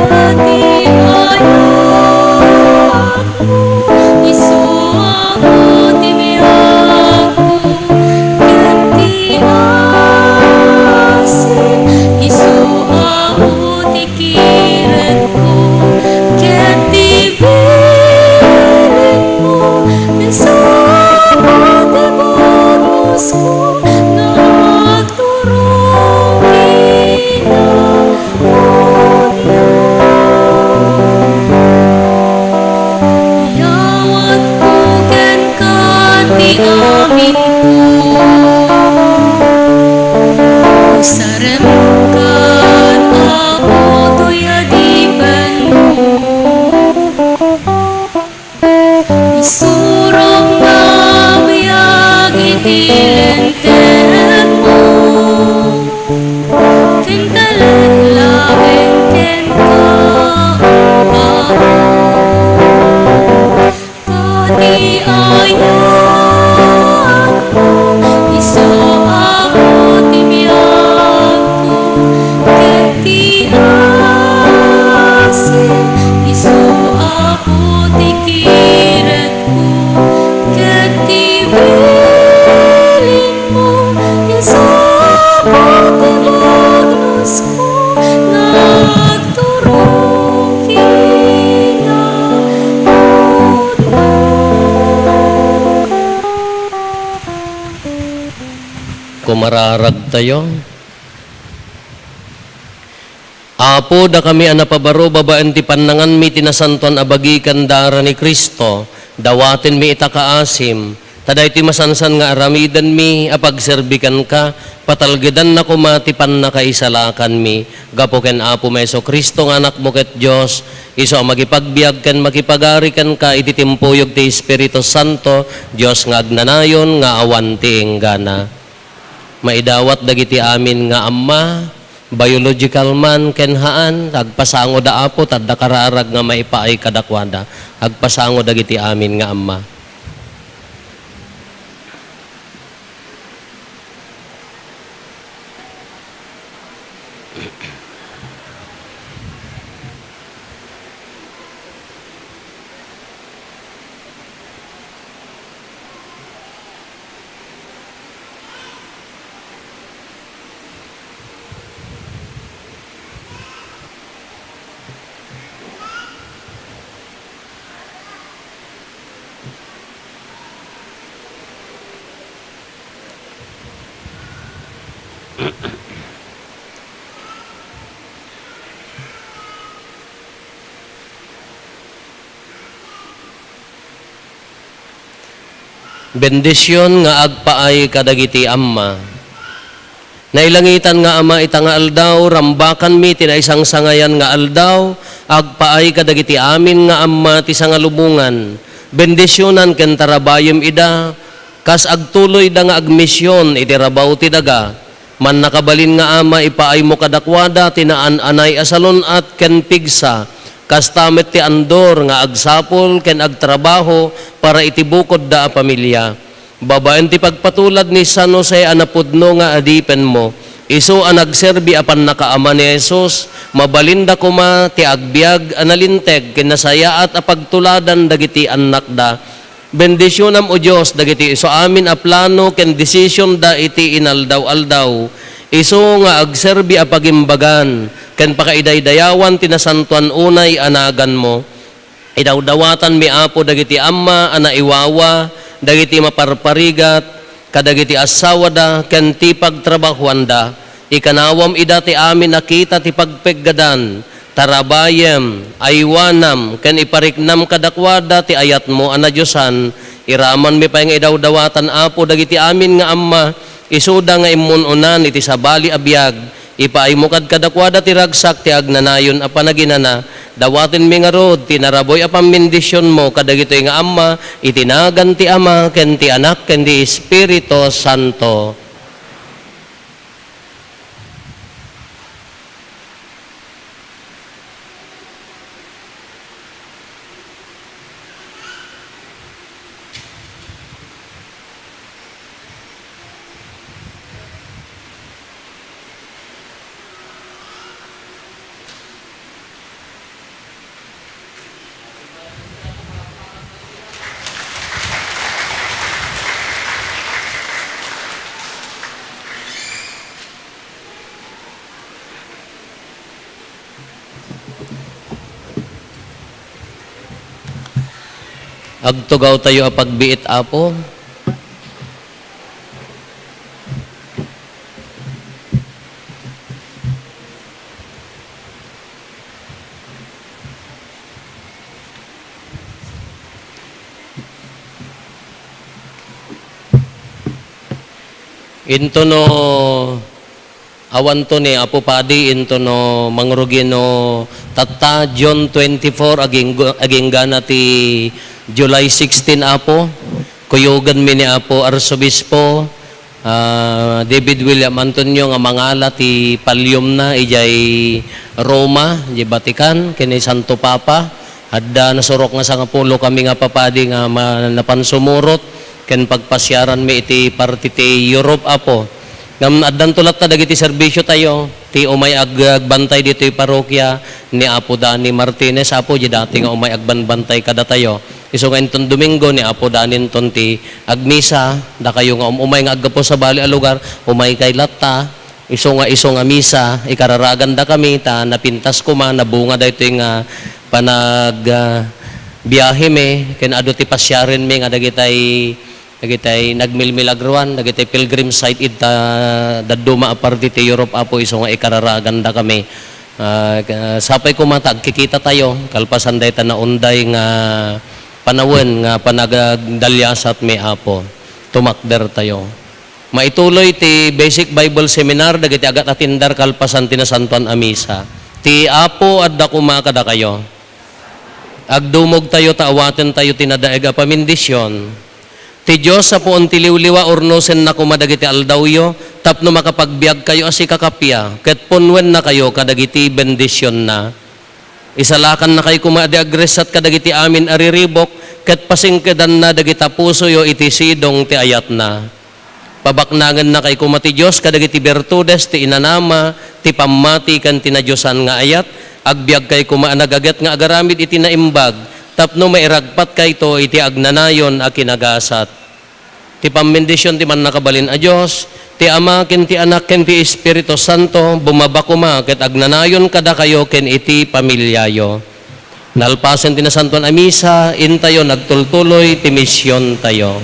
Dati ayat mo, isu ako tibiyag ko, ket ti asim, isu ako tikiret ko, ket tibilin mo, isu ako tibagnos ko, nagturong kinamot mo. Yawat ko ken ka ti amin ko, usarem kan ako to'y adipan mo, isurong na biyag itilenteg mo, ken talan laeng ken ka Dati ayat mo, isu ako tibiyag ko, ket ti asim, isu ako tikiret ko, ket tibilin mo, isu ako tibagnos ko, nagturong kinamot mo. Kumararag tayo. Apo da kami anapabaro babaan ti pannangan mi tinasantuan abagikan dara ni Kristo, dawaten mi itakaasim, taday ti masansan nga aramidan mi apagserbikan ka, patalgedan na kumati pannakaisalakan mi, gapo ken Apo Meso Kristo nga anak mo ket Diyos, iso magipagbiag ken makipagarikan ka iti timpuyog ti Espiritu Santo, Diyos nga agnanayon nga awan ti enggana. Maidawat dagiti amin nga amma, biological man ken haan, agpasango da Apo tadda kararag nga maipaay kadakwada, agpasango dagiti amin nga amma. Bendisyon nga agpaay kadagiti amma. Nailangitan nga ama ita nga aldaw, rambakan mi tina isang sangayan nga aldaw, agpaay kadagiti amin nga amma ti sangalubungan. Bendisyonan ken tarabayem ida, kas agtuloy da nga agmisyon iti rabaw ti daga. Man nakabalin nga ama ipaay mo kadakwada tinaan anay asalon at ken pigsa. Kas tamet ti andor nga agsapol ken agtrabaho para itibukod da a pamilya. Babaen ti pagpatulad ni San Jose anapudno nga adipen mo. Isu ang nagserbi apan nakaama ni Jesus, mabalinda kuma ti agbiag analinteg kinasaya at apagtuladan dagiti anak da. Bendisyonam o Diyos dagiti iso amin a plano ken decision da iti inaldaw-aldaw. Isu nga agserbi apagimbagan ken pakaidaydayawan tinasantuan unay anagan mo. Idawdawatan mi apo dagiti amma ana iwawa, dagiti maparparigat, kadagiti asawa da, ken ti pagtrabahuan da. Ikanawam ida ti amin nakita ti pagpeggadan, tarabayem, aywanam, ken ipariknam kadakwada ti ayat mo ana Diyosan. Iraman mi pa nga idawdawatan apo dagiti amin nga amma, isuda nga imununan iti sabali abiyag. Ipaay mo kad kadakwada ti ragsak ti agnanayon a panaginana. Dawatin mi nga rod, tinaraboy a pamindisyon mo, kadagitoy nga ama, itinagan ti ama, ken ti anak, ken ti Espiritu Santo. Agtugaw tayo a pagbiit apo. Into no awan to ni Apo Padi into no mangrugino tatta John 24 aging gana ti July 16 Apo kuyugan mi ni Apo Arsobispo David William Antonio nga mangala ti palyom na ijay Roma di Vatican kini Santo Papa adda nasurok nga sa pulo kami nga papadi nga napansumurot ken pagpasyaran mi iti party ti Europe Apo. Ngam addan tulat ta dagiti serbisyo tayo ti umay agbantay dito ti parokya ni Apo Dani Martinez Apo di dati nga umay agbanbantay kada tayo. Isu nga inton Domingo ni Apo Dani ton ti agmisa da kayo nga umay nga aggapo sa bali a lugar umay kay latta isu nga misa ikararagan da kami ta napintas ko man nabunga daytoy nga panag biyahe mi ken adu ti pasyaren mi nga dagitay nagmilmilagruan, dagitay pilgrim site ita daduma aparti ti Europe Apo iso nga ikararagan da kami. Sapay kumatag kikita tayo kalpasan dayta na unday nga panawon nga panagdalyasat mi Apo. Tumakder tayo. Maituloy ti Basic Bible Seminar dagiti agat atindar kalpasan tinasantuan a misa. Ti Apo adda kumakada kayo. Agdumog tayo taawaten tayo tinadaeg a pamindisyon. Ti Diyos sa puon ti liwliwa urnosen na kumadagiti aldawyo, tapno makapagbiag kayo asi kakapya, ket punwen na kayo kadagiti bendisyon na. Isalakan na kayo kumadi agresat kadagiti amin ariribok, ket pasingkedan na dagita puso yo iti sidong ti ayat na. Pabaknangan na kayo kumati Diyos kadagiti bertudes ti inanama, ti pamati kan tinadyosan nga ayat, agbiag kayo kumaanagagat nga agaramid iti naimbag, tapno mairagpat kay to iti agnanayon a kinagasat. Ti pamindisyon ti man nakabalin a Diyos, ti Ama ken ti Anak ken ti Espiritu Santo, bumabakuma ket agnanayon kada kayo ken iti pamilyayo. Nalpasen ti nasantuan a misa, intayo nagtultuloy ti misyon tayo.